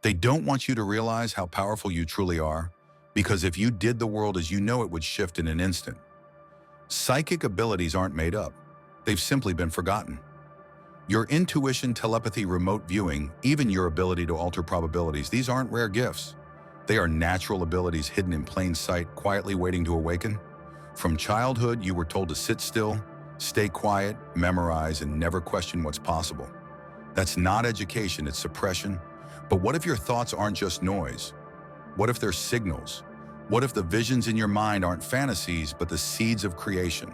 They don't want you to realize how powerful you truly are, because if you did, the world as you know it would shift in an instant. Psychic abilities aren't made up. They've simply been forgotten. Your intuition, telepathy, remote viewing, even your ability to alter probabilities, these aren't rare gifts. They are natural abilities hidden in plain sight, quietly waiting to awaken. From childhood, you were told to sit still, stay quiet, memorize, and never question what's possible. That's not education, it's suppression. But what if your thoughts aren't just noise? What if they're signals? What if the visions in your mind aren't fantasies, but the seeds of creation?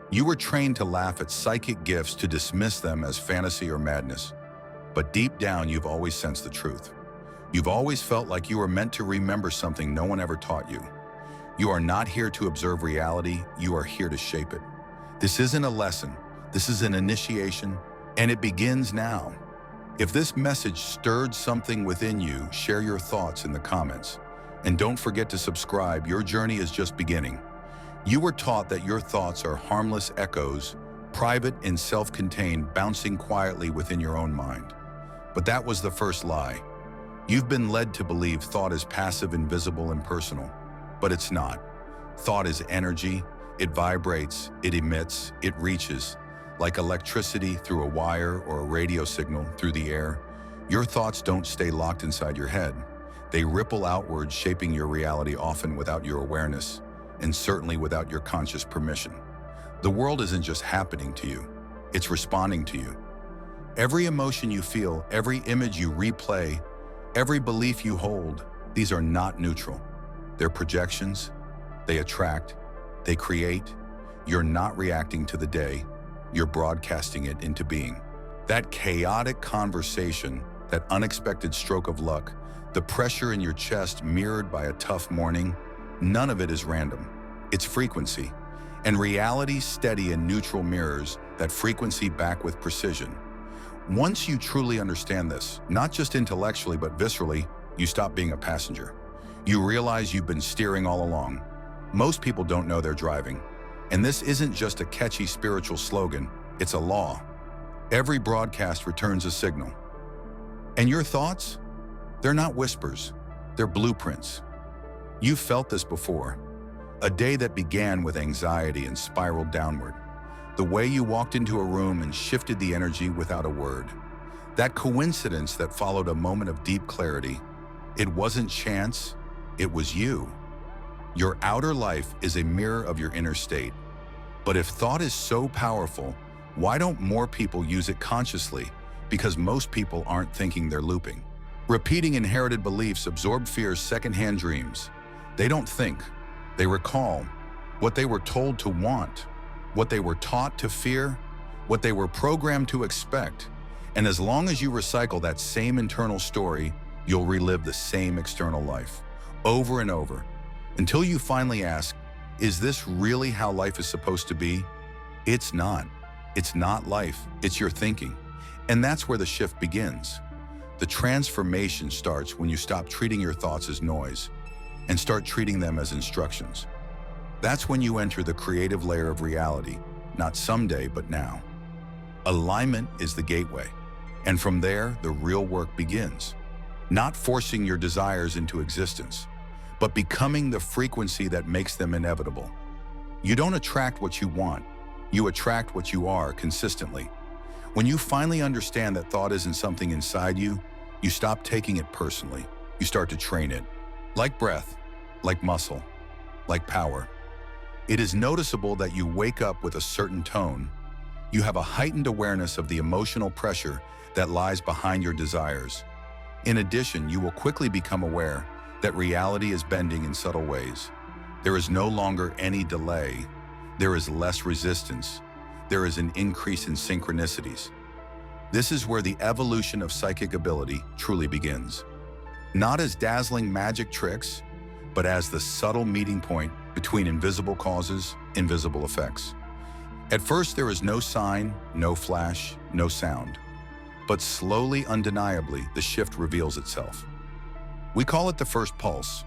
You were trained to laugh at psychic gifts, to dismiss them as fantasy or madness. But deep down, you've always sensed the truth. You've always felt like you were meant to remember something no one ever taught you. You are not here to observe reality, you are here to shape it. This isn't a lesson, this is an initiation, and it begins now. If this message stirred something within you, share your thoughts in the comments. And don't forget to subscribe, your journey is just beginning. You were taught that your thoughts are harmless echoes, private and self-contained, bouncing quietly within your own mind. But that was the first lie. You've been led to believe thought is passive, invisible, impersonal. But it's not. Thought is energy. It vibrates, it emits, it reaches. Like electricity through a wire or a radio signal through the air, your thoughts don't stay locked inside your head. They ripple outward, shaping your reality, often without your awareness, and certainly without your conscious permission. The world isn't just happening to you, it's responding to you. Every emotion you feel, every image you replay, every belief you hold, these are not neutral. They're projections, they attract, they create. You're not reacting to the day, you're broadcasting it into being. That chaotic conversation, that unexpected stroke of luck, the pressure in your chest mirrored by a tough morning, none of it is random. It's frequency. And reality, steady and neutral, mirrors that frequency back with precision. Once you truly understand this, not just intellectually but viscerally, you stop being a passenger. You realize you've been steering all along. Most people don't know they're driving. And this isn't just a catchy spiritual slogan, it's a law. Every broadcast returns a signal. And your thoughts? They're not whispers, they're blueprints. You've felt this before. A day that began with anxiety and spiraled downward. The way you walked into a room and shifted the energy without a word. That coincidence that followed a moment of deep clarity. It wasn't chance, it was you. Your outer life is a mirror of your inner state. But if thought is so powerful, why don't more people use it consciously? Because most people aren't thinking, they're looping. Repeating inherited beliefs, absorbed fears, secondhand dreams. They don't think, they recall what they were told to want, what they were taught to fear, what they were programmed to expect. And as long as you recycle that same internal story, you'll relive the same external life, over and over, until you finally ask, is this really how life is supposed to be? It's not. It's not life, it's your thinking. And that's where the shift begins. The transformation starts when you stop treating your thoughts as noise and start treating them as instructions. That's when you enter the creative layer of reality, not someday, but now. Alignment is the gateway. And from there, the real work begins. Not forcing your desires into existence, but becoming the frequency that makes them inevitable. You don't attract what you want, you attract what you are consistently. When you finally understand that thought isn't something inside you, you stop taking it personally. You start to train it. Like breath, like muscle, like power. It is noticeable that you wake up with a certain tone. You have a heightened awareness of the emotional pressure that lies behind your desires. In addition, you will quickly become aware that reality is bending in subtle ways. There is no longer any delay. There is less resistance. There is an increase in synchronicities. This is where the evolution of psychic ability truly begins. Not as dazzling magic tricks, but as the subtle meeting point between invisible causes, invisible effects. At first, there is no sign, no flash, no sound. But slowly, undeniably, the shift reveals itself. We call it the first pulse.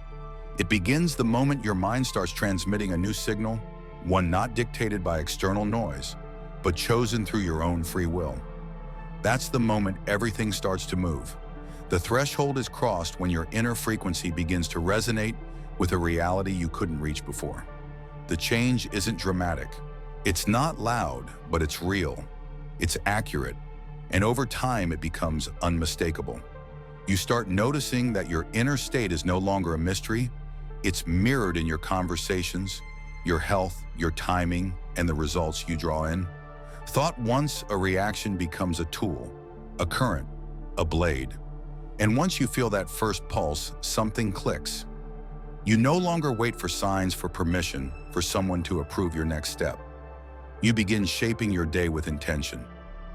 It begins the moment your mind starts transmitting a new signal, one not dictated by external noise, but chosen through your own free will. That's the moment everything starts to move. The threshold is crossed when your inner frequency begins to resonate with a reality you couldn't reach before. The change isn't dramatic. It's not loud, but it's real. It's accurate. And over time, it becomes unmistakable. You start noticing that your inner state is no longer a mystery. It's mirrored in your conversations, your health, your timing, and the results you draw in. Thought once a reaction becomes a tool, a current, a blade. And once you feel that first pulse, something clicks. You no longer wait for signs, for permission, for someone to approve your next step. You begin shaping your day with intention,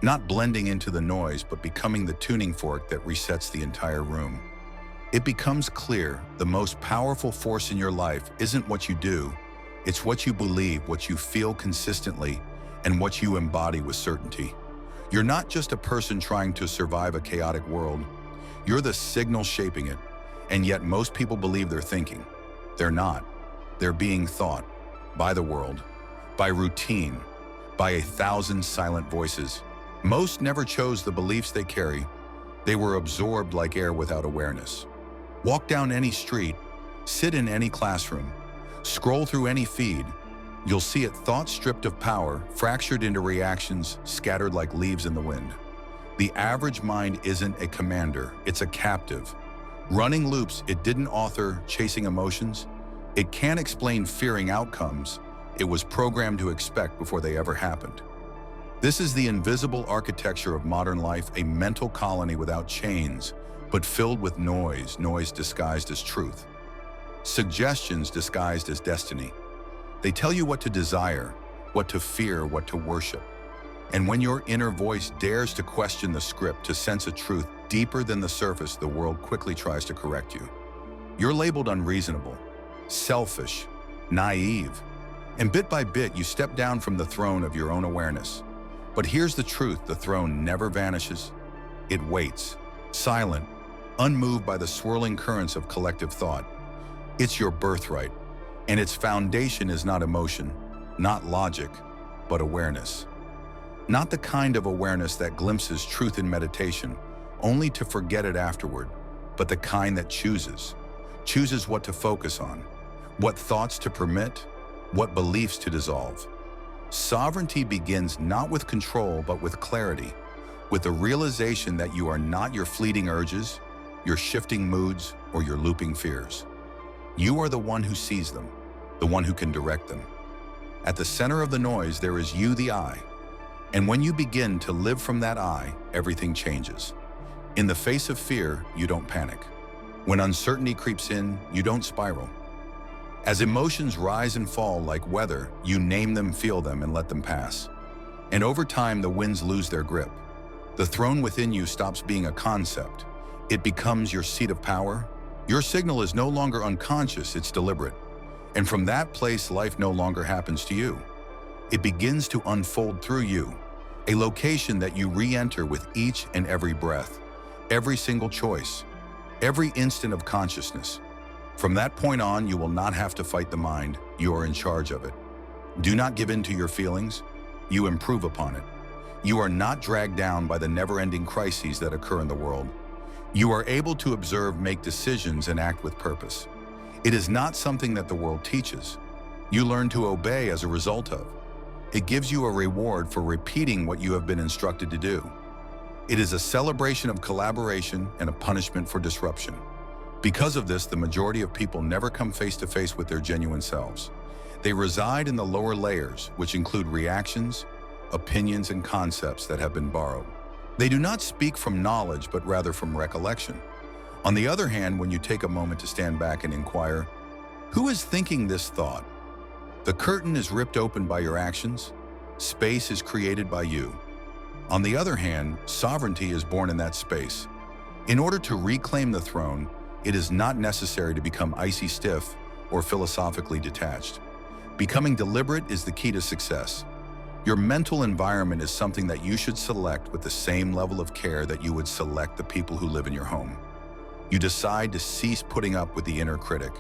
not blending into the noise, but becoming the tuning fork that resets the entire room. It becomes clear the most powerful force in your life isn't what you do, it's what you believe, what you feel consistently, and what you embody with certainty. You're not just a person trying to survive a chaotic world, you're the signal shaping it, and yet most people believe they're thinking. They're not. They're being thought by the world, by routine, by 1,000 silent voices. Most never chose the beliefs they carry. They were absorbed like air without awareness. Walk down any street, sit in any classroom, scroll through any feed. You'll see it, thought stripped of power, fractured into reactions, scattered like leaves in the wind. The average mind isn't a commander, it's a captive. Running loops it didn't author, chasing emotions. It can't explain fearing outcomes it was programmed to expect before they ever happened. This is the invisible architecture of modern life, a mental colony without chains, but filled with noise, noise disguised as truth. Suggestions disguised as destiny. They tell you what to desire, what to fear, what to worship. And when your inner voice dares to question the script, to sense a truth deeper than the surface, the world quickly tries to correct you. You're labeled unreasonable, selfish, naive, and bit by bit you step down from the throne of your own awareness. But here's the truth, the throne never vanishes. It waits, silent, unmoved by the swirling currents of collective thought. It's your birthright, and its foundation is not emotion, not logic, but awareness. Not the kind of awareness that glimpses truth in meditation, only to forget it afterward, but the kind that chooses what to focus on, what thoughts to permit, what beliefs to dissolve. Sovereignty begins not with control, but with clarity, with the realization that you are not your fleeting urges, your shifting moods, or your looping fears. You are the one who sees them, the one who can direct them. At the center of the noise, there is you, the I. And when you begin to live from that I, everything changes. In the face of fear, you don't panic. When uncertainty creeps in, you don't spiral. As emotions rise and fall like weather, you name them, feel them, and let them pass. And over time, the winds lose their grip. The throne within you stops being a concept. It becomes your seat of power. Your signal is no longer unconscious, it's deliberate. And from that place, life no longer happens to you. It begins to unfold through you, a location that you re-enter with each and every breath, every single choice, every instant of consciousness. From that point on, you will not have to fight the mind. You are in charge of it. Do not give in to your feelings. You improve upon it. You are not dragged down by the never-ending crises that occur in the world. You are able to observe, make decisions, and act with purpose. It is not something that the world teaches. You learn to obey as a result of. It gives you a reward for repeating what you have been instructed to do. It is a celebration of collaboration and a punishment for disruption. Because of this, the majority of people never come face to face with their genuine selves. They reside in the lower layers, which include reactions, opinions, and concepts that have been borrowed. They do not speak from knowledge, but rather from recollection. On the other hand, when you take a moment to stand back and inquire, who is thinking this thought? The curtain is ripped open by your actions. Space is created by you. On the other hand, sovereignty is born in that space. In order to reclaim the throne, it is not necessary to become icy stiff or philosophically detached. Becoming deliberate is the key to success. Your mental environment is something that you should select with the same level of care that you would select the people who live in your home. You decide to cease putting up with the inner critic.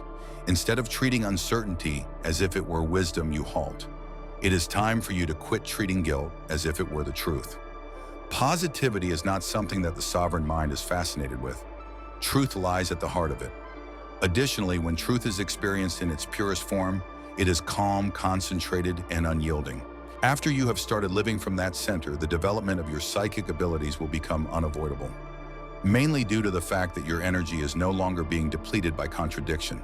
Instead of treating uncertainty as if it were wisdom, you halt. It is time for you to quit treating guilt as if it were the truth. Positivity is not something that the sovereign mind is fascinated with. Truth lies at the heart of it. Additionally, when truth is experienced in its purest form, it is calm, concentrated, and unyielding. After you have started living from that center, the development of your psychic abilities will become unavoidable, mainly due to the fact that your energy is no longer being depleted by contradiction.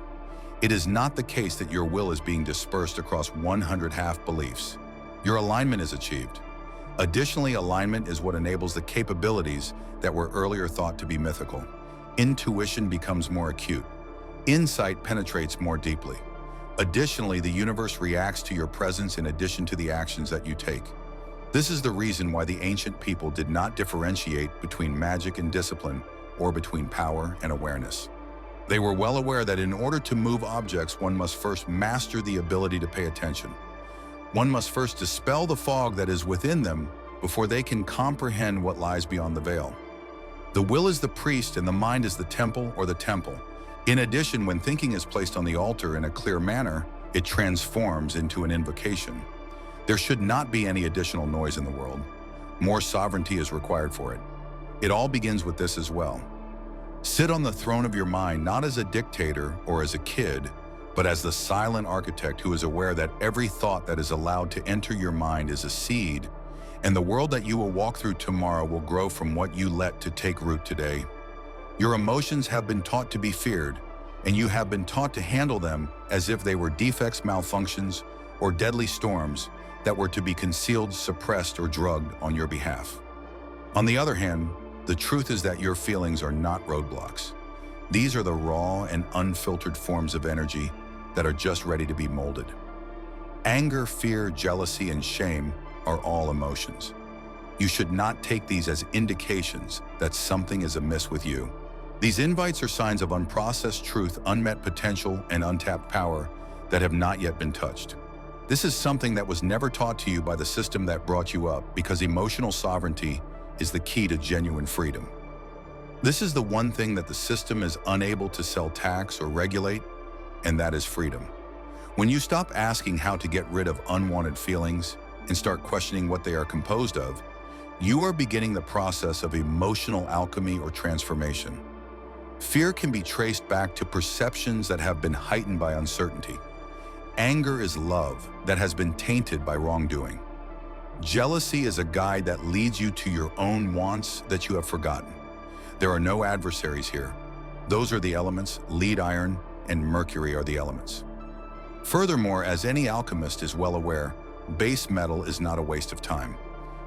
It is not the case that your will is being dispersed across 100 half-beliefs. Your alignment is achieved. Additionally, alignment is what enables the capabilities that were earlier thought to be mythical. Intuition becomes more acute. Insight penetrates more deeply. Additionally, the universe reacts to your presence in addition to the actions that you take. This is the reason why the ancient people did not differentiate between magic and discipline or between power and awareness. They were well aware that in order to move objects, one must first master the ability to pay attention. One must first dispel the fog that is within them before they can comprehend what lies beyond the veil. The will is the priest and the mind is the temple or the temple. In addition, when thinking is placed on the altar in a clear manner, it transforms into an invocation. There should not be any additional noise in the world. More sovereignty is required for it. It all begins with this as well. Sit on the throne of your mind not as a dictator or as a kid, but as the silent architect who is aware that every thought that is allowed to enter your mind is a seed, and the world that you will walk through tomorrow will grow from what you let to take root today. Your emotions have been taught to be feared, and you have been taught to handle them as if they were defects, malfunctions, or deadly storms that were to be concealed, suppressed, or drugged on your behalf. On the other hand, the truth is that your feelings are not roadblocks. These are the raw and unfiltered forms of energy that are just ready to be molded. Anger, fear, jealousy, and shame are all emotions. You should not take these as indications that something is amiss with you. These invites are signs of unprocessed truth, unmet potential, and untapped power that have not yet been touched. This is something that was never taught to you by the system that brought you up, because emotional sovereignty is the key to genuine freedom. This is the one thing that the system is unable to sell, tax, or regulate, and that is freedom. When you stop asking how to get rid of unwanted feelings and start questioning what they are composed of, you are beginning the process of emotional alchemy or transformation. Fear can be traced back to perceptions that have been heightened by uncertainty. Anger is love that has been tainted by wrongdoing. Jealousy is a guide that leads you to your own wants that you have forgotten. There are no adversaries here. Those are the elements. Lead, iron, and mercury are the elements. Furthermore, as any alchemist is well aware, base metal is not a waste of time.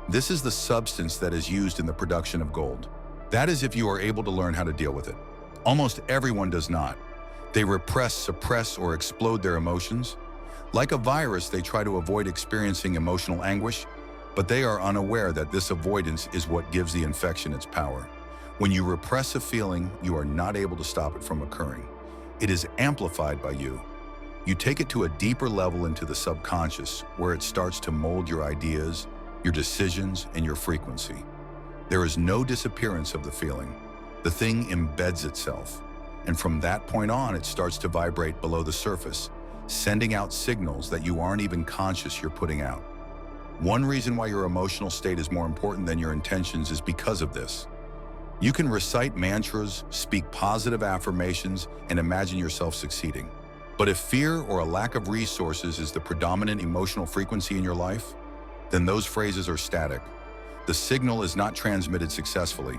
This is the substance that is used in the production of gold. That is if you are able to learn how to deal with it. Almost everyone does not. They repress, suppress, or explode their emotions. Like a virus, they try to avoid experiencing emotional anguish, but they are unaware that this avoidance is what gives the infection its power. When you repress a feeling, you are not able to stop it from occurring. It is amplified by you. You take it to a deeper level into the subconscious, where it starts to mold your ideas, your decisions, and your frequency. There is no disappearance of the feeling. The thing embeds itself, and from that point on, it starts to vibrate below the surface, sending out signals that you aren't even conscious you're putting out. One reason why your emotional state is more important than your intentions is because of this. You can recite mantras, speak positive affirmations, and imagine yourself succeeding. But if fear or a lack of resources is the predominant emotional frequency in your life, then those phrases are static. The signal is not transmitted successfully.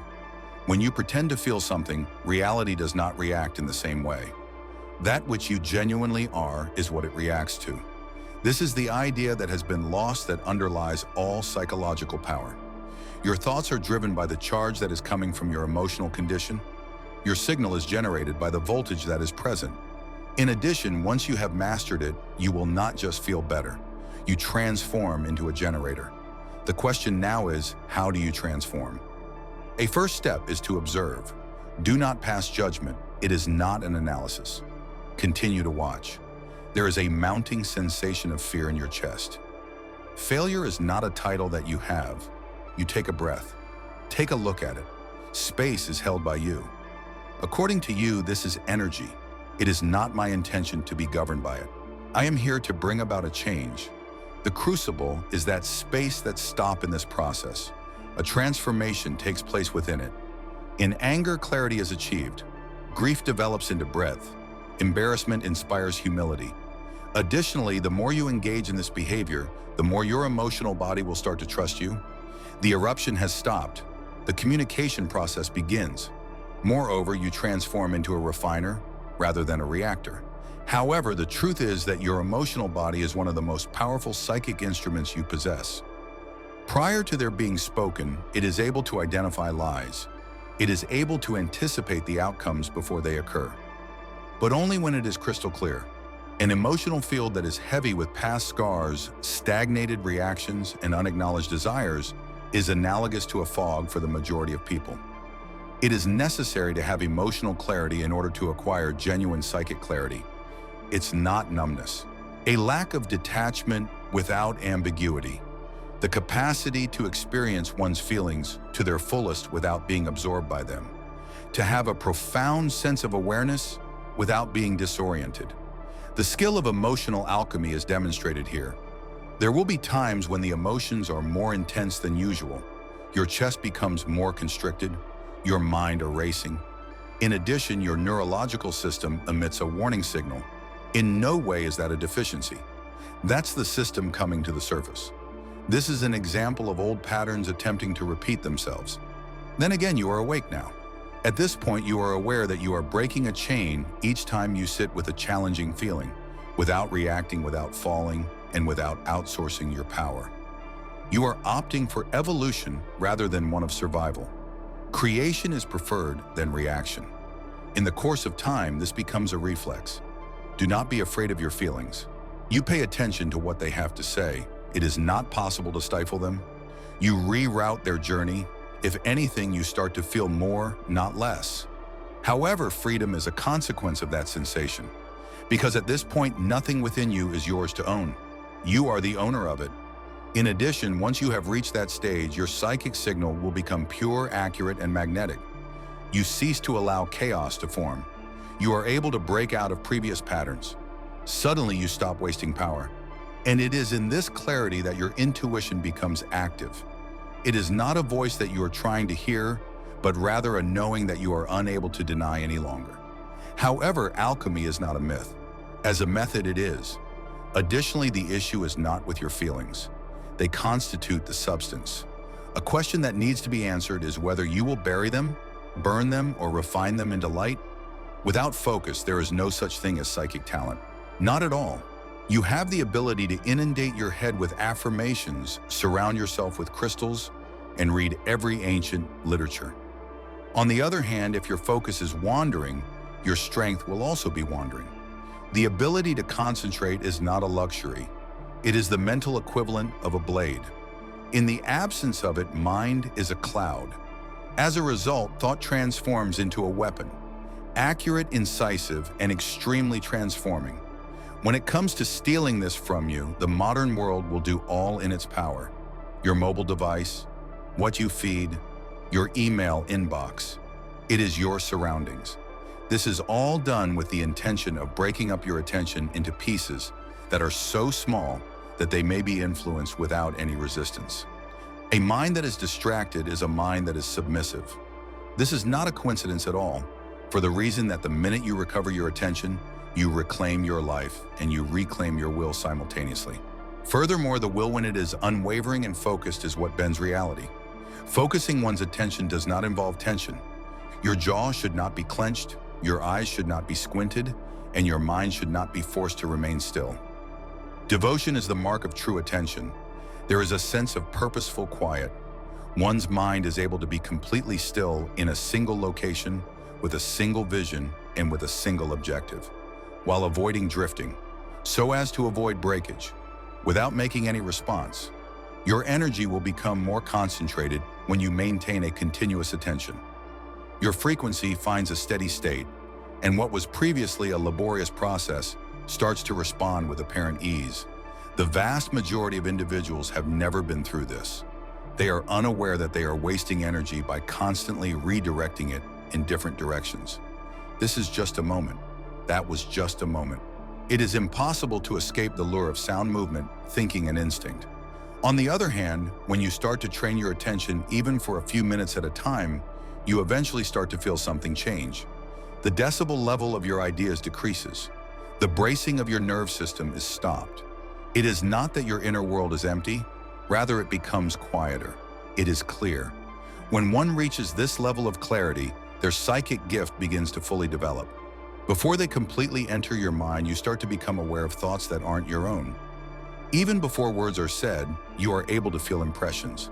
When you pretend to feel something, reality does not react in the same way. That which you genuinely are is what it reacts to. This is the idea that has been lost that underlies all psychological power. Your thoughts are driven by the charge that is coming from your emotional condition. Your signal is generated by the voltage that is present. In addition, once you have mastered it, you will not just feel better. You transform into a generator. The question now is, how do you transform? A first step is to observe. Do not pass judgment. It is not an analysis. Continue to watch. There is a mounting sensation of fear in your chest. Failure is not a title that you have. You take a breath. Take a look at it. Space is held by you. According to you, this is energy. It is not my intention to be governed by it. I am here to bring about a change. The crucible is that space that stops in this process. A transformation takes place within it. In anger, clarity is achieved. Grief develops into breadth. Embarrassment inspires humility. Additionally, the more you engage in this behavior, the more your emotional body will start to trust you. The eruption has stopped. The communication process begins. Moreover, you transform into a refiner rather than a reactor. However, the truth is that your emotional body is one of the most powerful psychic instruments you possess. Prior to their being spoken, it is able to identify lies. It is able to anticipate the outcomes before they occur. But only when it is crystal clear. An emotional field that is heavy with past scars, stagnated reactions, and unacknowledged desires is analogous to a fog for the majority of people. It is necessary to have emotional clarity in order to acquire genuine psychic clarity. It's not numbness. A lack of detachment without ambiguity. The capacity to experience one's feelings to their fullest without being absorbed by them. To have a profound sense of awareness without being disoriented. The skill of emotional alchemy is demonstrated here. There will be times when the emotions are more intense than usual. Your chest becomes more constricted, your mind are racing. In addition, your neurological system emits a warning signal. In no way is that a deficiency. That's the system coming to the surface. This is an example of old patterns attempting to repeat themselves. Then again, you are awake now. At this point, you are aware that you are breaking a chain each time you sit with a challenging feeling, without reacting, without falling, and without outsourcing your power. You are opting for evolution rather than one of survival. Creation is preferred than reaction. In the course of time, this becomes a reflex. Do not be afraid of your feelings. You pay attention to what they have to say. It is not possible to stifle them. You reroute their journey. If anything, you start to feel more, not less. However, freedom is a consequence of that sensation, because at this point, nothing within you is yours to own. You are the owner of it. In addition, once you have reached that stage, your psychic signal will become pure, accurate, and magnetic. You cease to allow chaos to form. You are able to break out of previous patterns. Suddenly, you stop wasting power. And it is in this clarity that your intuition becomes active. It is not a voice that you are trying to hear, but rather a knowing that you are unable to deny any longer. However, alchemy is not a myth. As a method, it is. Additionally, the issue is not with your feelings. They constitute the substance. A question that needs to be answered is whether you will bury them, burn them, or refine them into light. Without focus, there is no such thing as psychic talent. Not at all. You have the ability to inundate your head with affirmations, surround yourself with crystals, and read every ancient literature. On the other hand, if your focus is wandering, your strength will also be wandering. The ability to concentrate is not a luxury. It is the mental equivalent of a blade. In the absence of it, mind is a cloud. As a result, thought transforms into a weapon. Accurate, incisive, and extremely transforming. When it comes to stealing this from you, the modern world will do all in its power. Your mobile device, what you feed, your email inbox. It is your surroundings. This is all done with the intention of breaking up your attention into pieces that are so small that they may be influenced without any resistance. A mind that is distracted is a mind that is submissive. This is not a coincidence at all, for the reason that the minute you recover your attention, you reclaim your life and you reclaim your will simultaneously. Furthermore, the will, when it is unwavering and focused, is what bends reality. Focusing one's attention does not involve tension. Your jaw should not be clenched, your eyes should not be squinted, and your mind should not be forced to remain still. Devotion is the mark of true attention. There is a sense of purposeful quiet. One's mind is able to be completely still in a single location, with a single vision, and with a single objective, while avoiding drifting, so as to avoid breakage. Without making any response, your energy will become more concentrated when you maintain a continuous attention. Your frequency finds a steady state, and what was previously a laborious process starts to respond with apparent ease. The vast majority of individuals have never been through this. They are unaware that they are wasting energy by constantly redirecting it in different directions. This is just a moment. That was just a moment. It is impossible to escape the lure of sound, movement, thinking, and instinct. On the other hand, when you start to train your attention even for a few minutes at a time, you eventually start to feel something change. The decibel level of your ideas decreases. The bracing of your nerve system is stopped. It is not that your inner world is empty, rather it becomes quieter. It is clear. When one reaches this level of clarity, their psychic gift begins to fully develop. Before they completely enter your mind, you start to become aware of thoughts that aren't your own. Even before words are said, you are able to feel impressions.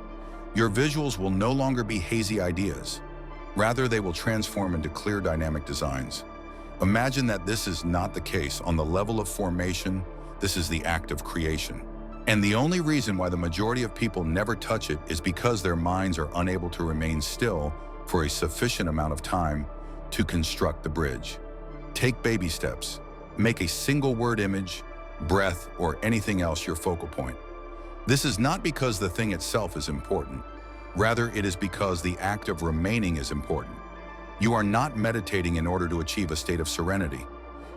Your visuals will no longer be hazy ideas. Rather, they will transform into clear dynamic designs. Imagine that this is not the case on the level of formation. This is the act of creation. And the only reason why the majority of people never touch it is because their minds are unable to remain still for a sufficient amount of time to construct the bridge. Take baby steps. Make a single word image, breath, or anything else your focal point. This is not because the thing itself is important. Rather, it is because the act of remaining is important. You are not meditating in order to achieve a state of serenity.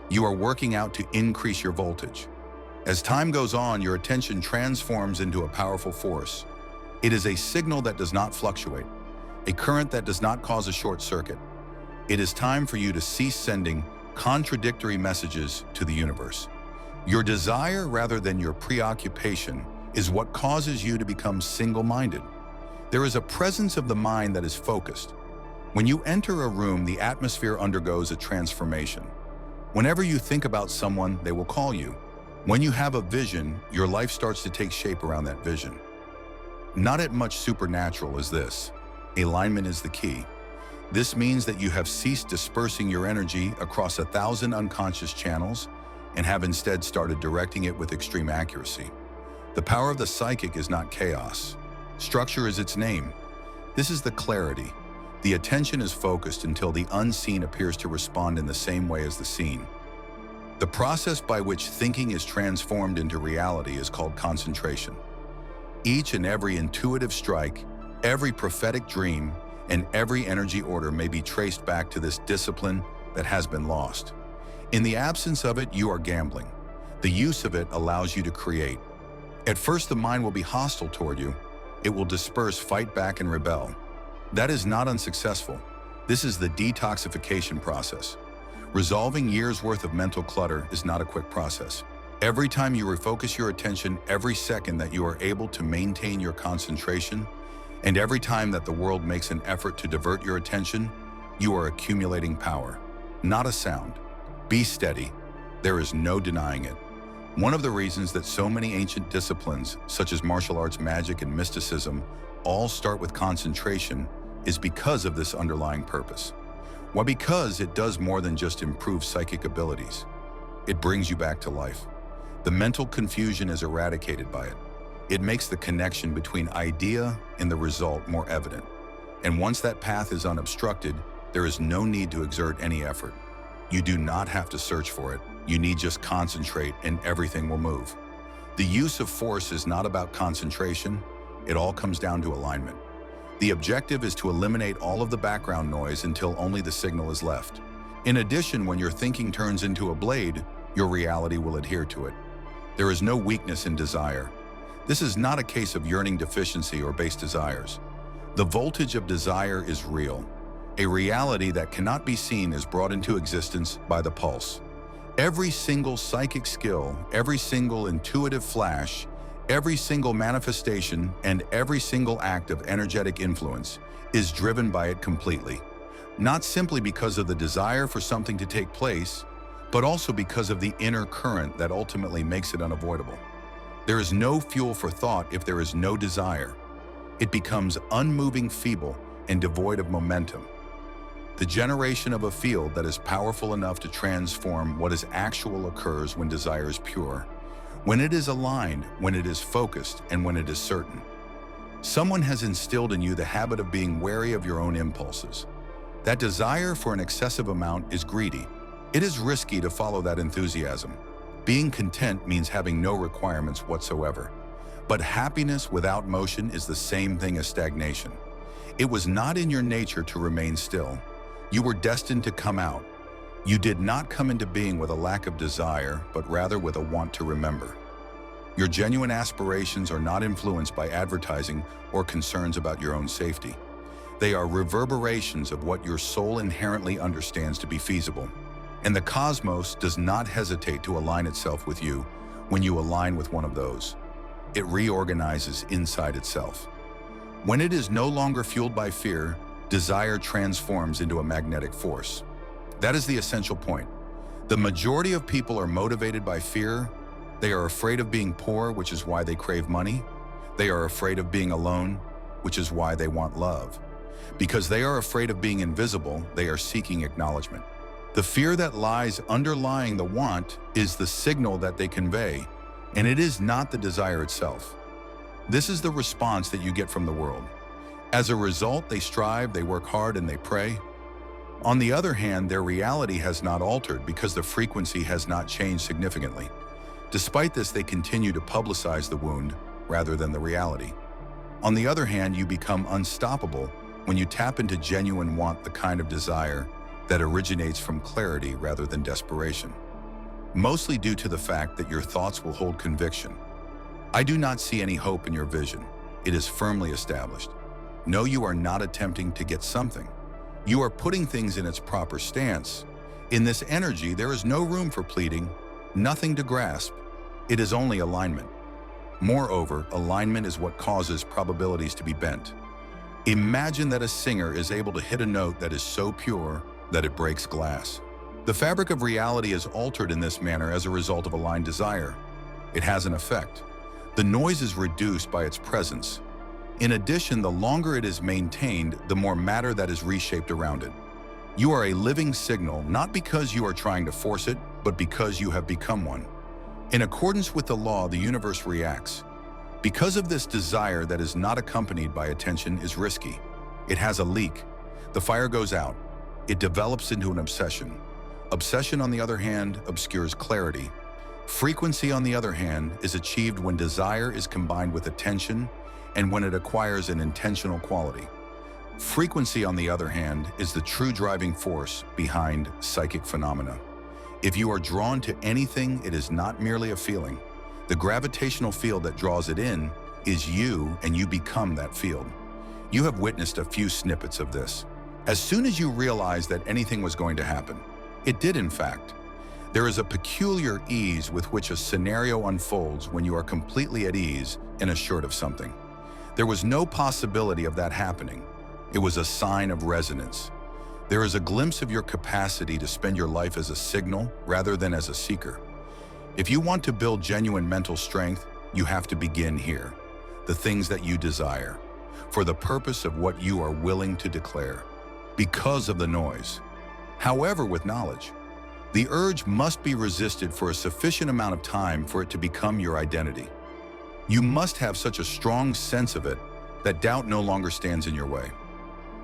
You are working out to increase your voltage. As time goes on, your attention transforms into a powerful force. It is a signal that does not fluctuate, a current that does not cause a short circuit. It is time for you to cease sending contradictory messages to the universe. Your desire, rather than your preoccupation, is what causes you to become single-minded. There is a presence of the mind that is focused. When you enter a room, the atmosphere undergoes a transformation. Whenever you think about someone, they will call you. When you have a vision, your life starts to take shape around that vision. Not as much supernatural as this. Alignment is the key. This means that you have ceased dispersing your energy across 1,000 unconscious channels and have instead started directing it with extreme accuracy. The power of the psychic is not chaos. Structure is its name. This is the clarity. The attention is focused until the unseen appears to respond in the same way as the seen. The process by which thinking is transformed into reality is called concentration. Each and every intuitive strike, every prophetic dream, and every energy order may be traced back to this discipline that has been lost. In the absence of it, you are gambling. The use of it allows you to create. At first, the mind will be hostile toward you. It will disperse, fight back, and rebel. That is not unsuccessful. This is the detoxification process. Resolving years' worth of mental clutter is not a quick process. Every time you refocus your attention, every second that you are able to maintain your concentration, and every time that the world makes an effort to divert your attention, you are accumulating power, not a sound. Be steady. There is no denying it. One of the reasons that so many ancient disciplines, such as martial arts, magic, and mysticism, all start with concentration is because of this underlying purpose. Why? Because it does more than just improve psychic abilities. It brings you back to life. The mental confusion is eradicated by it. It makes the connection between idea and the result more evident. And once that path is unobstructed, there is no need to exert any effort. You do not have to search for it. You need just concentrate and everything will move. The use of force is not about concentration. It all comes down to alignment. The objective is to eliminate all of the background noise until only the signal is left. In addition, when your thinking turns into a blade, your reality will adhere to it. There is no weakness in desire. This is not a case of yearning deficiency or base desires. The voltage of desire is real. A reality that cannot be seen is brought into existence by the pulse. Every single psychic skill, every single intuitive flash, every single manifestation, and every single act of energetic influence is driven by it completely. Not simply because of the desire for something to take place, but also because of the inner current that ultimately makes it unavoidable. There is no fuel for thought if there is no desire. It becomes unmoving, feeble, and devoid of momentum. The generation of a field that is powerful enough to transform what is actual occurs when desire is pure, when it is aligned, when it is focused, and when it is certain. Someone has instilled in you the habit of being wary of your own impulses. That desire for an excessive amount is greedy. It is risky to follow that enthusiasm. Being content means having no requirements whatsoever. But happiness without motion is the same thing as stagnation. It was not in your nature to remain still. You were destined to come out. You did not come into being with a lack of desire, but rather with a want to remember. Your genuine aspirations are not influenced by advertising or concerns about your own safety. They are reverberations of what your soul inherently understands to be feasible. And the cosmos does not hesitate to align itself with you when you align with one of those. It reorganizes inside itself. When it is no longer fueled by fear, desire transforms into a magnetic force. That is the essential point. The majority of people are motivated by fear. They are afraid of being poor, which is why they crave money. They are afraid of being alone, which is why they want love. Because they are afraid of being invisible, they are seeking acknowledgement. The fear that lies underlying the want is the signal that they convey, and it is not the desire itself. This is the response that you get from the world. As a result, they strive, they work hard, and they pray. On the other hand, their reality has not altered because the frequency has not changed significantly. Despite this, they continue to publicize the wound rather than the reality. On the other hand, you become unstoppable when you tap into genuine want, the kind of desire that originates from clarity rather than desperation. Mostly due to the fact that your thoughts will hold conviction. I do not see any hope in your vision. It is firmly established. No, you are not attempting to get something. You are putting things in its proper stance. In this energy, there is no room for pleading, nothing to grasp. It is only alignment. Moreover, alignment is what causes probabilities to be bent. Imagine that a singer is able to hit a note that is so pure that it breaks glass. The fabric of reality is altered in this manner as a result of aligned desire. It has an effect. The noise is reduced by its presence. In addition, the longer it is maintained, the more matter that is reshaped around it. You are a living signal, not because you are trying to force it, but because you have become one. In accordance with the law, the universe reacts. Because of this, desire that is not accompanied by attention is risky. It has a leak. The fire goes out. It develops into an obsession. Obsession, on the other hand, obscures clarity. Frequency, on the other hand, is achieved when desire is combined with attention and when it acquires an intentional quality. Frequency, on the other hand, is the true driving force behind psychic phenomena. If you are drawn to anything, it is not merely a feeling. The gravitational field that draws it in is you, and you become that field. You have witnessed a few snippets of this. As soon as you realized that anything was going to happen, it did in fact. There is a peculiar ease with which a scenario unfolds when you are completely at ease and assured of something. There was no possibility of that happening. It was a sign of resonance. There is a glimpse of your capacity to spend your life as a signal rather than as a seeker. If you want to build genuine mental strength, you have to begin here. The things that you desire, for the purpose of what you are willing to declare, because of the noise. However, with knowledge, the urge must be resisted for a sufficient amount of time for it to become your identity. You must have such a strong sense of it that doubt no longer stands in your way.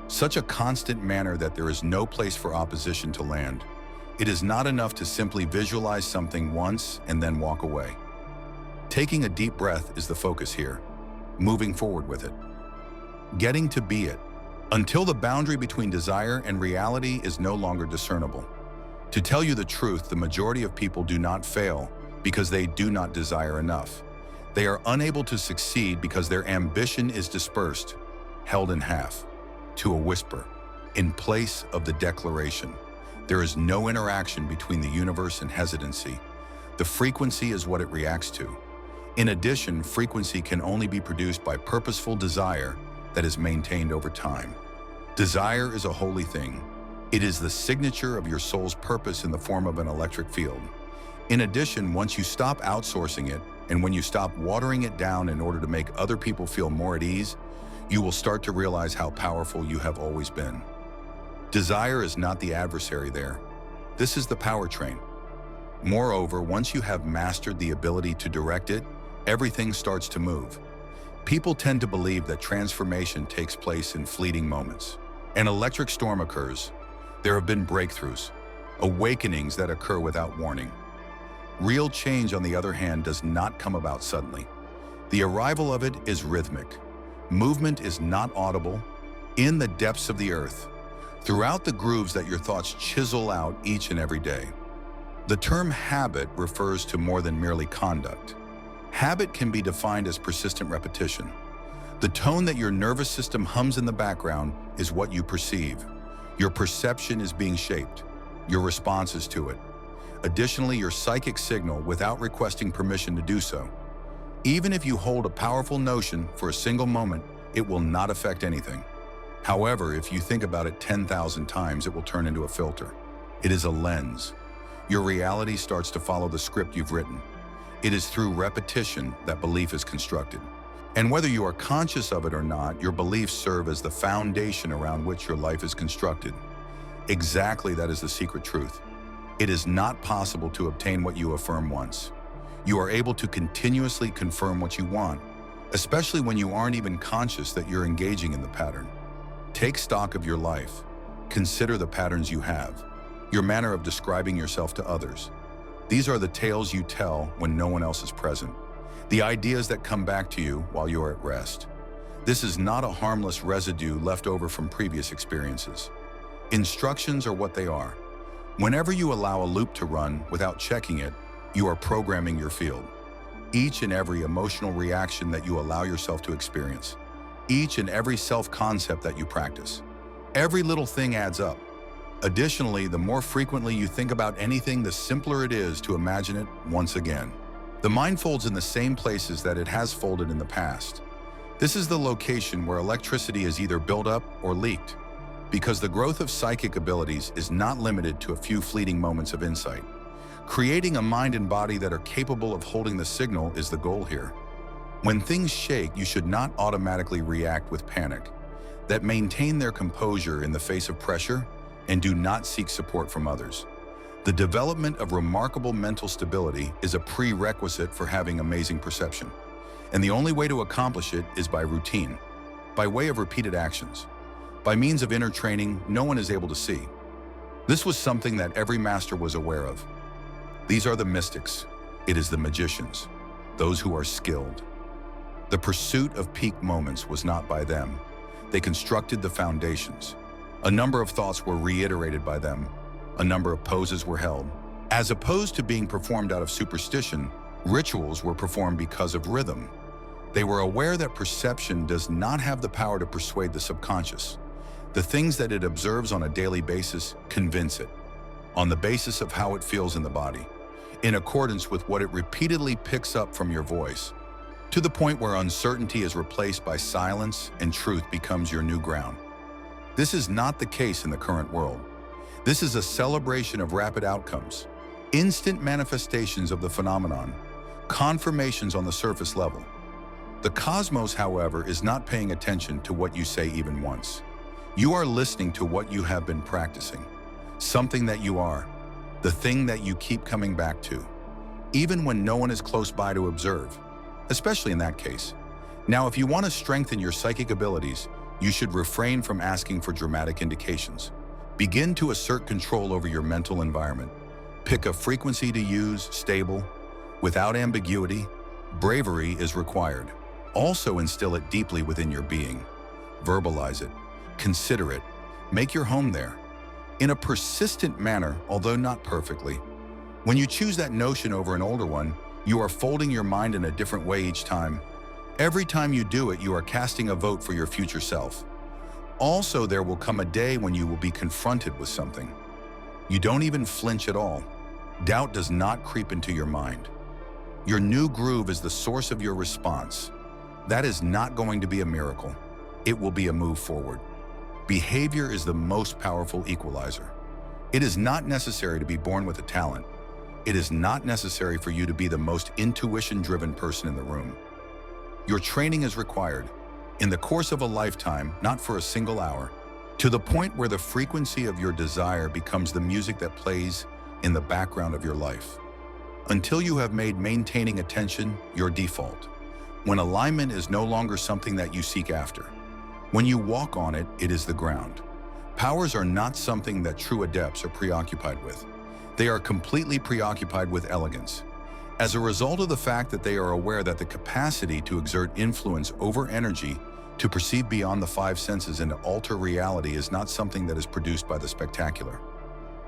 Such a constant manner that there is no place for opposition to land. It is not enough to simply visualize something once and then walk away. Taking a deep breath is the focus here, moving forward with it. Getting to be it, until the boundary between desire and reality is no longer discernible. To tell you the truth, the majority of people do not fail because they do not desire enough. They are unable to succeed because their ambition is dispersed, held in half, to a whisper, in place of the declaration. There is no interaction between the universe and hesitancy. The frequency is what it reacts to. In addition, frequency can only be produced by purposeful desire that is maintained over time. Desire is a holy thing. It is the signature of your soul's purpose in the form of an electric field. In addition, once you stop outsourcing it, and when you stop watering it down in order to make other people feel more at ease, you will start to realize how powerful you have always been. Desire is not the adversary there. This is the powertrain. Moreover, once you have mastered the ability to direct it, everything starts to move. People tend to believe that transformation takes place in fleeting moments. An electric storm occurs. There have been breakthroughs, awakenings that occur without warning. Real change, on the other hand, does not come about suddenly. The arrival of it is rhythmic. Movement is not audible. In the depths of the earth, throughout the grooves that your thoughts chisel out each and every day. The term habit refers to more than merely conduct. Habit can be defined as persistent repetition. The tone that your nervous system hums in the background is what you perceive. Your perception is being shaped, your responses to it. Additionally, your psychic signal without requesting permission to do so. Even if you hold a powerful notion for a single moment, it will not affect anything. However, if you think about it 10,000 times, it will turn into a filter. It is a lens. Your reality starts to follow the script you've written. It is through repetition that belief is constructed. And whether you are conscious of it or not, your beliefs serve as the foundation around which your life is constructed. Exactly, that is the secret truth. It is not possible to obtain what you affirm once. You are able to continuously confirm what you want, especially when you aren't even conscious that you're engaging in the pattern. Take stock of your life. Consider the patterns you have, your manner of describing yourself to others. These are the tales you tell when no one else is present. The ideas that come back to you while you are at rest. This is not a harmless residue left over from previous experiences. Instructions are what they are. Whenever you allow a loop to run without checking it, you are programming your field. Each and every emotional reaction that you allow yourself to experience. Each and every self-concept that you practice. Every little thing adds up. Additionally, the more frequently you think about anything, the simpler it is to imagine it once again. The mind folds in the same places that it has folded in the past. This is the location where electricity is either built up or leaked, because the growth of psychic abilities is not limited to a few fleeting moments of insight. Creating a mind and body that are capable of holding the signal is the goal here. When things shake, you should not automatically react with panic. That maintain their composure in the face of pressure and do not seek support from others. The development of remarkable mental stability is a prerequisite for having amazing perception. And the only way to accomplish it is by routine, by way of repeated actions, by means of inner training no one is able to see. This was something that every master was aware of. These are the mystics. It is the magicians, those who are skilled. The pursuit of peak moments was not by them. They constructed the foundations. A number of thoughts were reiterated by them. A number of poses were held. As opposed to being performed out of superstition, rituals were performed because of rhythm. They were aware that perception does not have the power to persuade the subconscious. The things that it observes on a daily basis convince it, on the basis of how it feels in the body, in accordance with what it repeatedly picks up from your voice, to the point where uncertainty is replaced by silence and truth becomes your new ground. This is not the case in the current world. This is a celebration of rapid outcomes, instant manifestations of the phenomenon, confirmations on the surface level. The cosmos, however, is not paying attention to what you say even once. You are listening to what you have been practicing, something that you are, the thing that you keep coming back to, even when no one is close by to observe, especially in that case. Now, if you want to strengthen your psychic abilities, you should refrain from asking for dramatic indications. Begin to assert control over your mental environment. Pick a frequency to use, stable, without ambiguity. Bravery is required. Also instill it deeply within your being. Verbalize it. Consider it. Make your home there. In a persistent manner, although not perfectly. When you choose that notion over an older one, you are folding your mind in a different way each time. Every time you do it, you are casting a vote for your future self. Also, there will come a day when you will be confronted with something. You don't even flinch at all. Doubt does not creep into your mind. Your new groove is the source of your response. That is not going to be a miracle. It will be a move forward. Behavior is the most powerful equalizer. It is not necessary to be born with a talent. It is not necessary for you to be the most intuition-driven person in the room. Your training is required, in the course of a lifetime, not for a single hour, to the point where the frequency of your desire becomes the music that plays in the background of your life. Until you have made maintaining attention your default, when alignment is no longer something that you seek after. When you walk on it, it is the ground. Powers are not something that true adepts are preoccupied with. They are completely preoccupied with elegance. As a result of the fact that they are aware that the capacity to exert influence over energy, to perceive beyond the five senses and to alter reality is not something that is produced by the spectacular.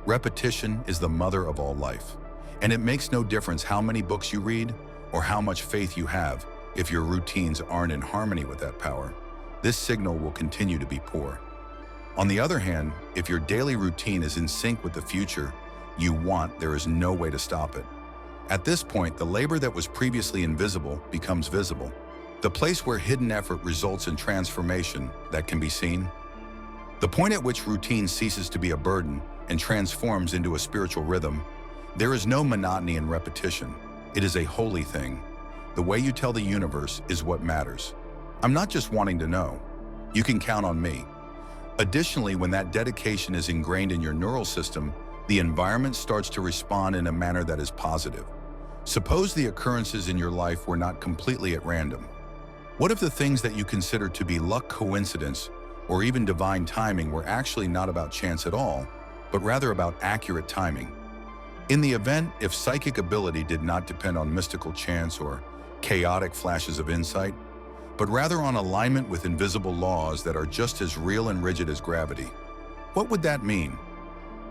Repetition is the mother of all life, and it makes no difference how many books you read or how much faith you have. if your routines aren't in harmony with that power, this signal will continue to be poor. On the other hand, if your daily routine is in sync with the future you want, there is no way to stop it. At this point, the labor that was previously invisible becomes visible. The place where hidden effort results in transformation that can be seen. The point at which routine ceases to be a burden and transforms into a spiritual rhythm. There is no monotony in repetition. It is a holy thing. The way you tell the universe is what matters. I'm not just wanting to know. You can count on me. Additionally, when that dedication is ingrained in your neural system, the environment starts to respond in a manner that is positive. Suppose the occurrences in your life were not completely at random. What if the things that you consider to be luck, coincidence, or even divine timing were actually not about chance at all, but rather about accurate timing? In the event, if psychic ability did not depend on mystical chance or chaotic flashes of insight, but rather on alignment with invisible laws that are just as real and rigid as gravity, what would that mean?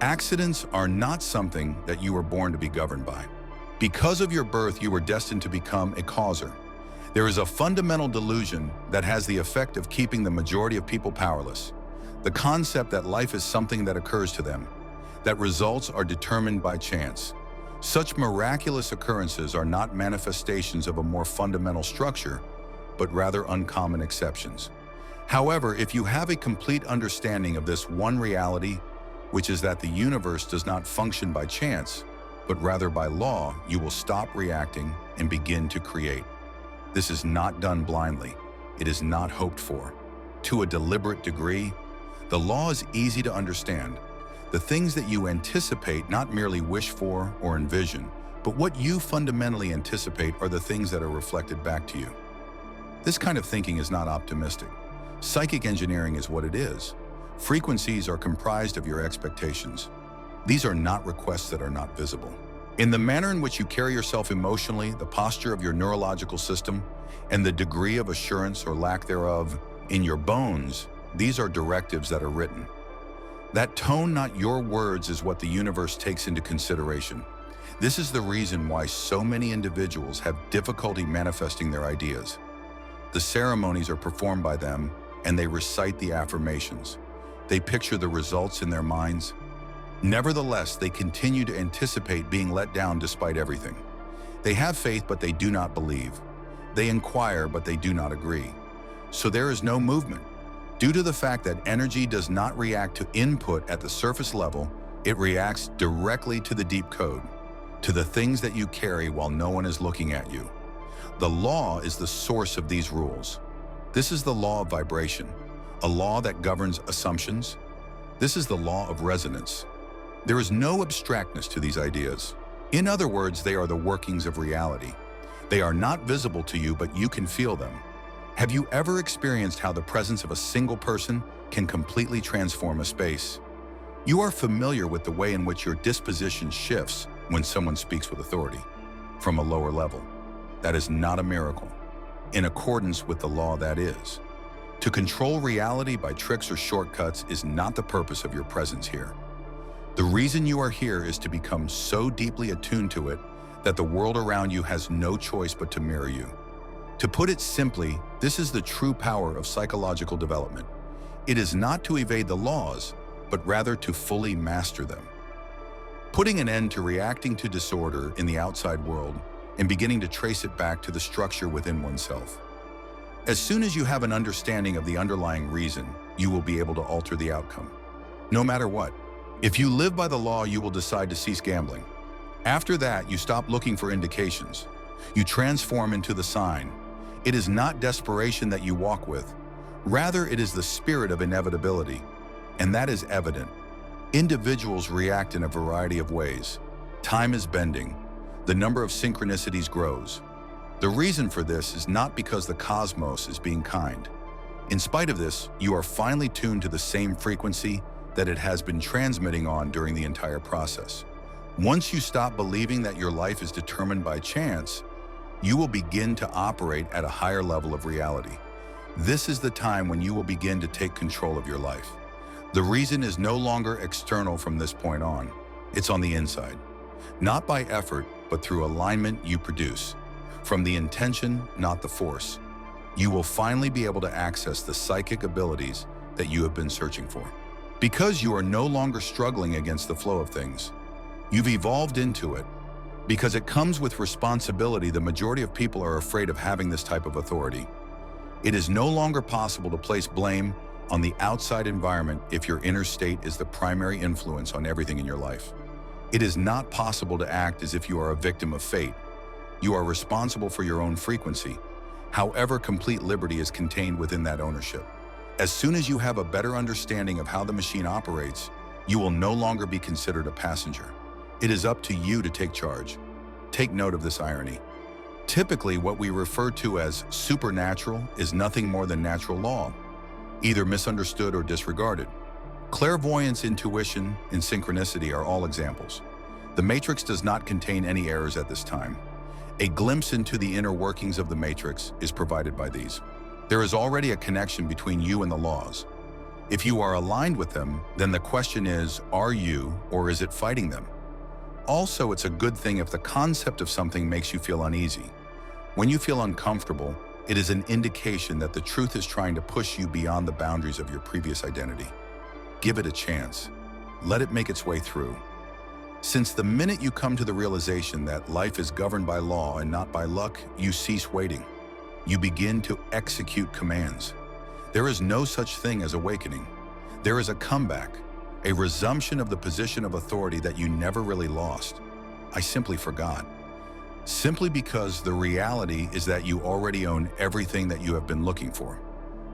Accidents are not something that you were born to be governed by. Because of your birth, you were destined to become a causer. There is a fundamental delusion that has the effect of keeping the majority of people powerless. The concept that life is something that occurs to them, that results are determined by chance. Such miraculous occurrences are not manifestations of a more fundamental structure, but rather uncommon exceptions. However, if you have a complete understanding of this one reality, which is that the universe does not function by chance, but rather by law, you will stop reacting and begin to create. This is not done blindly. It is not hoped for. To a deliberate degree, the law is easy to understand. The things that you anticipate, not merely wish for or envision, but what you fundamentally anticipate are the things that are reflected back to you. This kind of thinking is not optimistic. Psychic engineering is what it is. Frequencies are comprised of your expectations. These are not requests that are not visible. In the manner in which you carry yourself emotionally, the posture of your neurological system, and the degree of assurance or lack thereof in your bones, these are directives that are written. That tone, not your words, is what the universe takes into consideration. This is the reason why so many individuals have difficulty manifesting their ideas. The ceremonies are performed by them, and they recite the affirmations. They picture the results in their minds. Nevertheless, they continue to anticipate being let down despite everything. They have faith, but they do not believe. They inquire, but they do not agree. So there is no movement. Due to the fact that energy does not react to input at the surface level, it reacts directly to the deep code, to the things that you carry while no one is looking at you. The law is the source of these rules. This is the law of vibration, a law that governs assumptions. This is the law of resonance. There is no abstractness to these ideas. In other words, they are the workings of reality. They are not visible to you, but you can feel them. Have you ever experienced how the presence of a single person can completely transform a space? You are familiar with the way in which your disposition shifts when someone speaks with authority from a lower level. That is not a miracle. In accordance with the law, that is. To control reality by tricks or shortcuts is not the purpose of your presence here. The reason you are here is to become so deeply attuned to it that the world around you has no choice but to mirror you. To put it simply, this is the true power of psychological development. It is not to evade the laws, but rather to fully master them. Putting an end to reacting to disorder in the outside world and beginning to trace it back to the structure within oneself. As soon as you have an understanding of the underlying reason, you will be able to alter the outcome. No matter what. If you live by the law, you will decide to cease gambling. After that, you stop looking for indications. You transform into the sign. It is not desperation that you walk with. Rather, it is the spirit of inevitability. And that is evident. Individuals react in a variety of ways. Time is bending. The number of synchronicities grows. The reason for this is not because the cosmos is being kind. In spite of this, you are finally tuned to the same frequency that it has been transmitting on during the entire process. Once you stop believing that your life is determined by chance, you will begin to operate at a higher level of reality. This is the time when you will begin to take control of your life. The reason is no longer external from this point on. It's on the inside. Not by effort, but through alignment you produce. from the intention, not the force. You will finally be able to access the psychic abilities that you have been searching for. Because you are no longer struggling against the flow of things, you've evolved into it. Because it comes with responsibility, the majority of people are afraid of having this type of authority. It is no longer possible to place blame on the outside environment if your inner state is the primary influence on everything in your life. It is not possible to act as if you are a victim of fate. You are responsible for your own frequency. However, complete liberty is contained within that ownership. As soon as you have a better understanding of how the machine operates, you will no longer be considered a passenger. It is up to you to take charge. Take note of this irony. Typically, what we refer to as supernatural is nothing more than natural law, either misunderstood or disregarded. Clairvoyance, intuition, and synchronicity are all examples. The Matrix does not contain any errors at this time. A glimpse into the inner workings of the Matrix is provided by these. There is already a connection between you and the laws. If you are aligned with them, then the question is, are you, or is it fighting them? Also, it's a good thing if the concept of something makes you feel uneasy. When you feel uncomfortable, it is an indication that the truth is trying to push you beyond the boundaries of your previous identity. Give it a chance. Let it make its way through. Since the minute you come to the realization that life is governed by law and not by luck, you cease waiting. You begin to execute commands. There is no such thing as awakening. There is a comeback, a resumption of the position of authority that you never really lost. I simply forgot. Simply because the reality is that you already own everything that you have been looking for.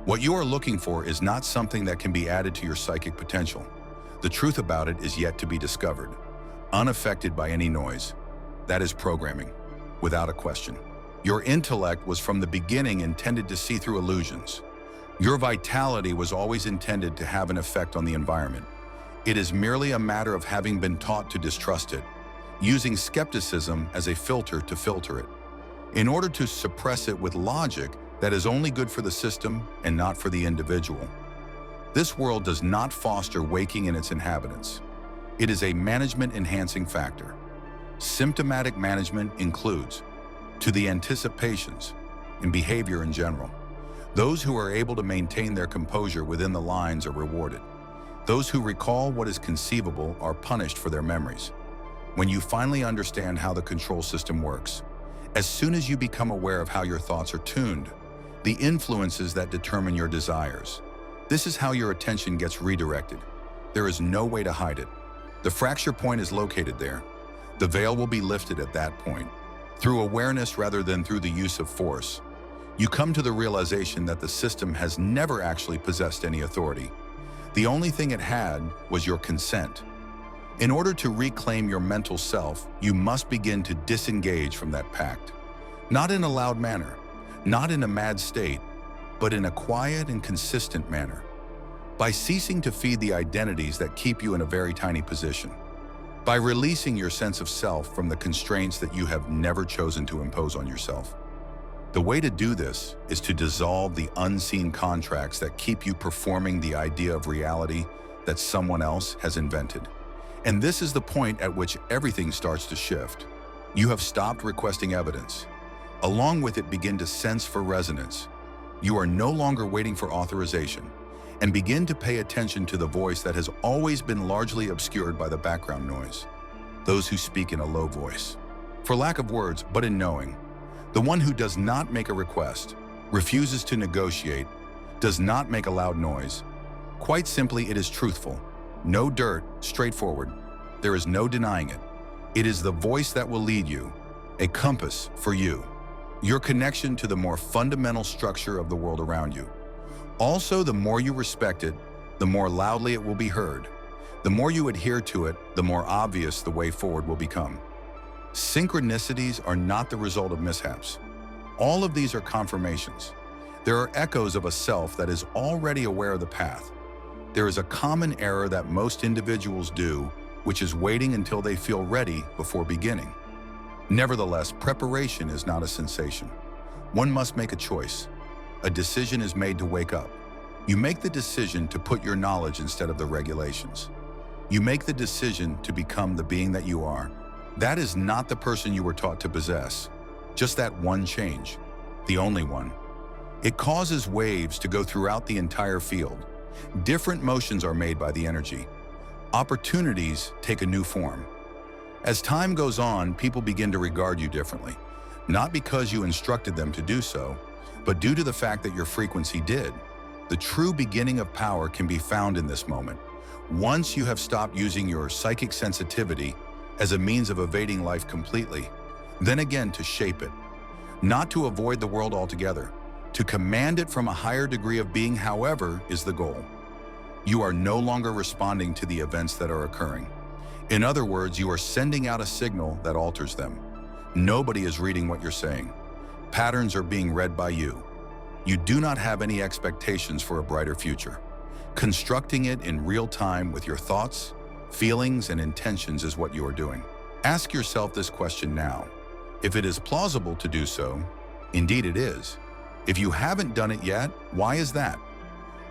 What you are looking for is not something that can be added to your psychic potential. The truth about it is yet to be discovered, unaffected by any noise. That is programming, without a question. Your intellect was from the beginning intended to see through illusions. Your vitality was always intended to have an effect on the environment. It is merely a matter of having been taught to distrust it, using skepticism as a filter to filter it, in order to suppress it with logic that is only good for the system and not for the individual. This world does not foster waking in its inhabitants. It is a management-enhancing factor. Symptomatic management includes to the anticipations and behavior in general. Those who are able to maintain their composure within the lines are rewarded. Those who recall what is conceivable are punished for their memories. When you finally understand how the control system works, as soon as you become aware of how your thoughts are tuned, the influences that determine your desires, this is how your attention gets redirected. There is no way to hide it. The fracture point is located there. The veil will be lifted at that point. Through awareness rather than through the use of force, you come to the realization that the system has never actually possessed any authority. The only thing it had was your consent. In order to reclaim your mental self, you must begin to disengage from that pact. Not in a loud manner, not in a mad state, but in a quiet and consistent manner. By ceasing to feed the identities that keep you in a very tiny position. By releasing your sense of self from the constraints that you have never chosen to impose on yourself. The way to do this is to dissolve the unseen contracts that keep you performing the idea of reality that someone else has invented. And this is the point at which everything starts to shift. You have stopped requesting evidence. Along with it, begin to sense for resonance. You are no longer waiting for authorization, and begin to pay attention to the voice that has always been largely obscured by the background noise. Those who speak in a low voice. For lack of words, but in knowing. The one who does not make a request, refuses to negotiate, does not make a loud noise. Quite simply, it is truthful. No dirt, straightforward. There is no denying it. It is the voice that will lead you, a compass for you. Your connection to the more fundamental structure of the world around you. Also, the more you respect it, the more loudly it will be heard. The more you adhere to it, the more obvious the way forward will become. Synchronicities are not the result of mishaps. All of these are confirmations. There are echoes of a self that is already aware of the path. There is a common error that most individuals do, which is waiting until they feel ready before beginning. Nevertheless, preparation is not a sensation. One must make a choice. A decision is made to wake up. You make the decision to put your knowledge instead of the regulations. You make the decision to become the being that you are. That is not the person you were taught to possess. Just that one change, the only one. It causes waves to go throughout the entire field. Different motions are made by the energy. Opportunities take a new form. As time goes on, people begin to regard you differently, not because you instructed them to do so, but due to the fact that your frequency did. The true beginning of power can be found in this moment. Once you have stopped using your psychic sensitivity as a means of evading life completely, then again to shape it. Not to avoid the world altogether, to command it from a higher degree of being, however, is the goal. You are no longer responding to the events that are occurring. In other words, you are sending out a signal that alters them. Nobody is reading what you're saying. Patterns are being read by you. You do not have any expectations for a brighter future. Constructing it in real time with your thoughts, feelings, and intentions is what you are doing. Ask yourself this question now. If it is plausible to do so, indeed it is. If you haven't done it yet, why is that?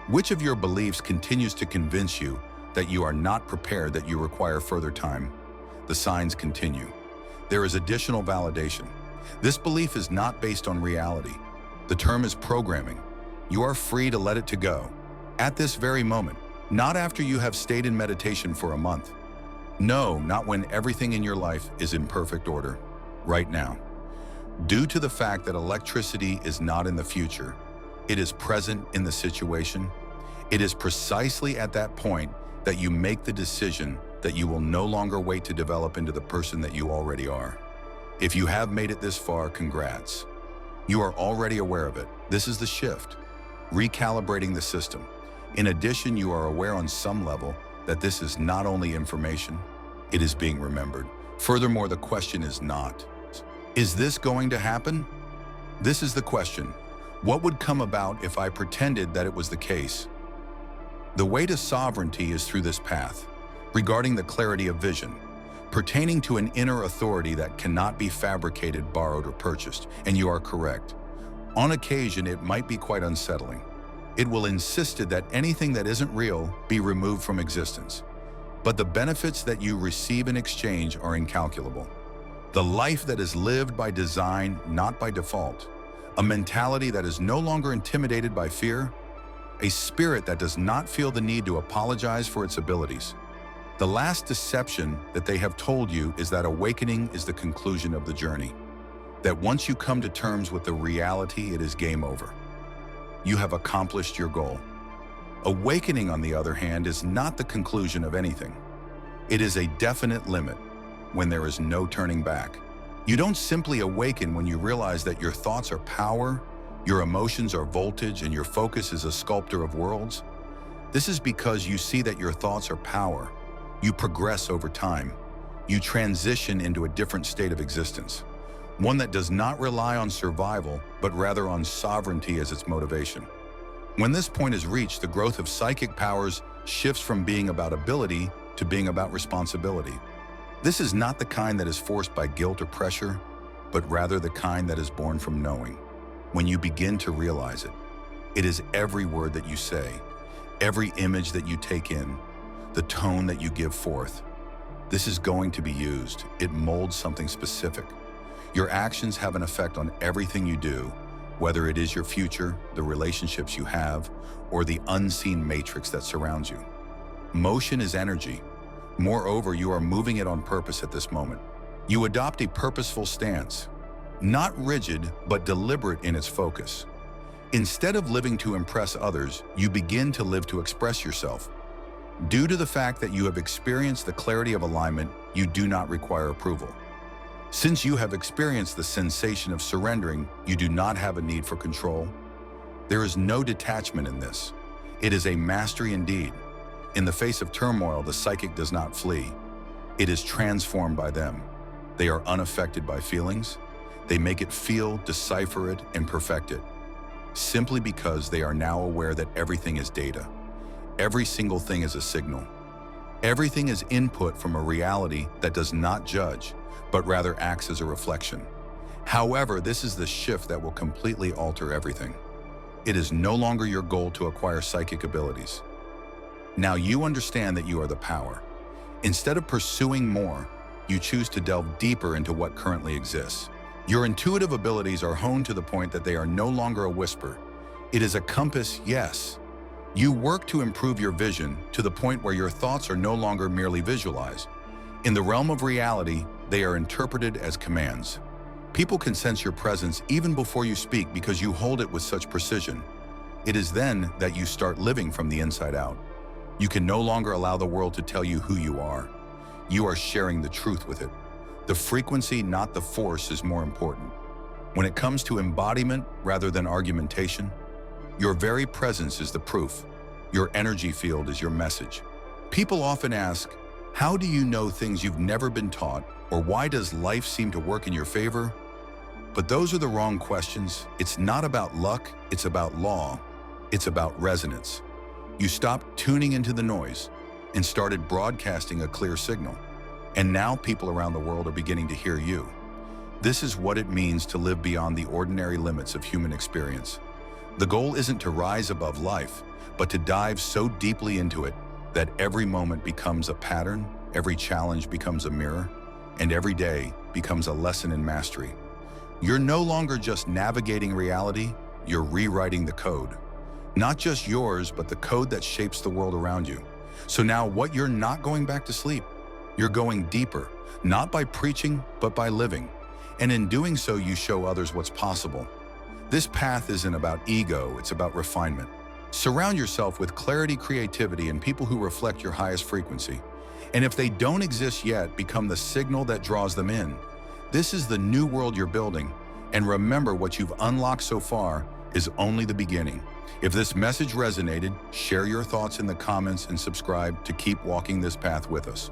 Which of your beliefs continues to convince you that you are not prepared, that you require further time? The signs continue. There is additional validation. This belief is not based on reality. The term is programming. You are free to let it to go. At this very moment, not after you have stayed in meditation for a month. No, not when everything in your life is in perfect order. Right now. Due to the fact that electricity is not in the future, it is present in the situation. It is precisely at that point that you make the decision that you will no longer wait to develop into the person that you already are. If you have made it this far, congrats. You are already aware of it. This is the shift, recalibrating the system. In addition, you are aware on some level that this is not only information, it is being remembered. Furthermore, the question is not, is this going to happen? This is the question. What would come about if I pretended that it was the case? The way to sovereignty is through this path, regarding the clarity of vision, pertaining to an inner authority that cannot be fabricated, borrowed, or purchased. And you are correct. On occasion, it might be quite unsettling. It will insist that anything that isn't real be removed from existence. But the benefits that you receive in exchange are incalculable. The life that is lived by design, not by default. A mentality that is no longer intimidated by fear. A spirit that does not feel the need to apologize for its abilities. The last deception that they have told you is that awakening is the conclusion of the journey. That once you come to terms with the reality, it is game over. You have accomplished your goal. Awakening, on the other hand, is not the conclusion of anything. It is a definite limit when there is no turning back. You don't simply awaken when you realize that your thoughts are power, your emotions are voltage, and your focus is a sculptor of worlds. This is because you see that your thoughts are power. You progress over time. You transition into a different state of existence. One that does not rely on survival, but rather on sovereignty as its motivation. When this point is reached, the growth of psychic powers shifts from being about ability to being about responsibility. This is not the kind that is forced by guilt or pressure, but rather the kind that is born from knowing. When you begin to realize it, it is every word that you say, every image that you take in, the tone that you give forth. This is going to be used. It molds something specific. Your actions have an effect on everything you do, whether it is your future, the relationships you have, or the unseen matrix that surrounds you. Motion is energy. Moreover, you are moving it on purpose at this moment. You adopt a purposeful stance, not rigid, but deliberate in its focus. Instead of living to impress others, you begin to live to express yourself. Due to the fact that you have experienced the clarity of alignment, you do not require approval. Since you have experienced the sensation of surrendering, you do not have a need for control. There is no detachment in this. It is a mastery indeed. In the face of turmoil, the psychic does not flee. It is transformed by them. They are unaffected by feelings. They make it feel, decipher it, and perfect it. Simply because they are now aware that everything is data. Every single thing is a signal. Everything is input from a reality that does not judge, but rather acts as a reflection. However, this is the shift that will completely alter everything. It is no longer your goal to acquire psychic abilities. Now you understand that you are the power. Instead of pursuing more, you choose to delve deeper into what currently exists. Your intuitive abilities are honed to the point that they are no longer a whisper. It is a compass, yes. You work to improve your vision to the point where your thoughts are no longer merely visualized. In the realm of reality, they are interpreted as commands. People can sense your presence even before you speak because you hold it with such precision. It is then that you start living from the inside out. You can no longer allow the world to tell you who you are. You are sharing the truth with it. The frequency, not the force, is more important. When it comes to embodiment rather than argumentation, your very presence is the proof. Your energy field is your message. People often ask, how do you know things you've never been taught, or why does life seem to work in your favor? But those are the wrong questions. It's not about luck, it's about law. It's about resonance. You stopped tuning into the noise and started broadcasting a clear signal. And now people around the world are beginning to hear you. This is what it means to live beyond the ordinary limits of human experience. The goal isn't to rise above life, but to dive so deeply into it that every moment becomes a pattern, every challenge becomes a mirror, and every day becomes a lesson in mastery. You're no longer just navigating reality, you're rewriting the code. Not just yours, but the code that shapes the world around you. So now you're not going back to sleep. You're going deeper, not by preaching, but by living. And in doing so, you show others what's possible. This path isn't about ego, it's about refinement. Surround yourself with clarity, creativity, and people who reflect your highest frequency. And if they don't exist yet, become the signal that draws them in. This is the new world you're building. And remember, what you've unlocked so far is only the beginning. If this message resonated, share your thoughts in the comments and subscribe to keep walking this path with us.